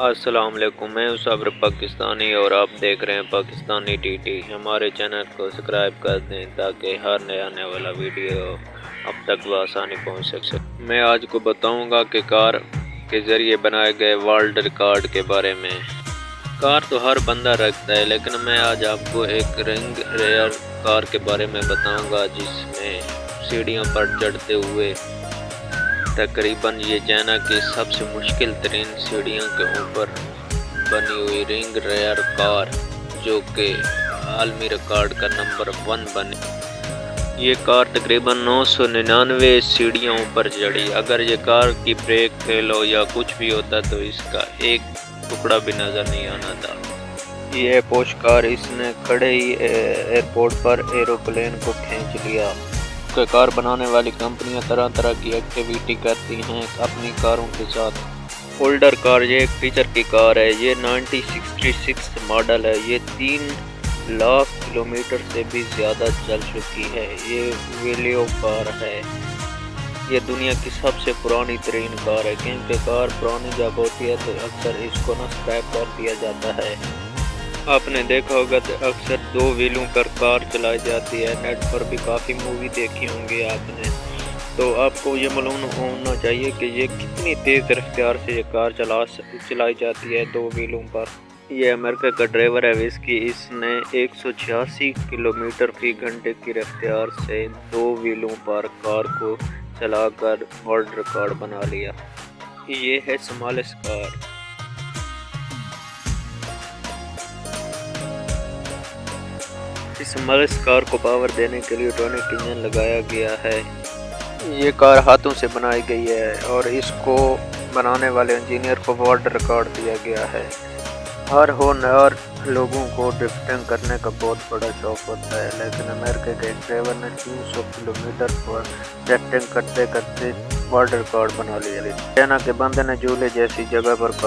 السلام علیکم، میں صابر پاکستانی اور آپ دیکھ رہے ہیں پاکستانی ٹی ٹی۔ ہمارے چینل کو سبسکرائب کر دیں تاکہ ہر نیا آنے والا ویڈیو اب تک بآسانی پہنچ سکے۔ میں آج کو بتاؤں گا کہ کار کے ذریعے بنائے گئے ورلڈ ریکارڈ کے بارے میں۔ کار تو ہر بندہ رکھتا ہے، لیکن میں آج آپ کو ایک رنگ ریئر کار کے بارے میں بتاؤں گا جس میں سیڑھیوں پر چڑھتے ہوئے تقریباً یہ چائنا کی سب سے مشکل ترین سیڑھیوں کے اوپر بنی ہوئی رنگ ریئر کار، جو کہ عالمی ریکارڈ کا نمبر 1 بنی۔ یہ کار تقریباً 999 سیڑھیوں پر چڑھی۔ اگر یہ کار کی بریک فیل ہو یا کچھ بھی ہوتا تو اس کا ایک ٹکڑا بھی نظر نہیں آنا تھا۔ یہ پوش کار اس نے کھڑے ہی ایئرپورٹ پر ایروپلین کو کھینچ لیا۔ کار بنانے والی کمپنیاں طرح طرح کی ایکٹیویٹی کرتی ہیں اپنی کاروں کے ساتھ۔ ہولڈر کار یہ ایک فیچر کی کار ہے۔ یہ 1966 ماڈل ہے۔ یہ 3 لاکھ کلومیٹر سے بھی زیادہ چل چکی ہے۔ یہ ویلیو کار ہے۔ یہ دنیا کی سب سے پرانی ترین کار ہے، کیونکہ کار پرانی جب ہوتی ہے تو اکثر اس کو اسکریپ کر دیا جاتا ہے۔ آپ نے دیکھا ہوگا کہ اکثر 2 ویلوں پر کار چلائی جاتی ہے۔ نیٹ پر بھی کافی مووی دیکھی ہوں گی آپ نے، تو آپ کو یہ معلوم ہونا چاہیے کہ یہ کتنی تیز رفتار سے یہ کار چلائی جاتی ہے 2 ویلوں پر۔ یہ امریکہ کا ڈرائیور ہے وسکی، اس نے 186 کلومیٹر فی گھنٹے کی رفتار سے 2 ویلوں پر کار کو چلا کر ورلڈ ریکارڈ بنا لیا۔ یہ ہے سمالسٹ کار۔ اس سمالسٹ کار کو پاور دینے کے لیے ٹرونک انجن لگایا گیا ہے۔ یہ کار ہاتھوں سے بنائی گئی ہے اور اس کو بنانے والے انجینئر کو ورلڈ ریکارڈ دیا گیا ہے۔ ہر ہونہار لوگوں کو ڈرفٹنگ کرنے کا بہت بڑا شوق ہوتا ہے، لیکن امریکہ کے ایک ڈرائیور نے 300 کلومیٹر پر ڈرفٹنگ کرتے کرتے ورلڈ ریکارڈ بنا لیا۔ چائنا کے بندے نے جھولے جیسی جگہ پر کار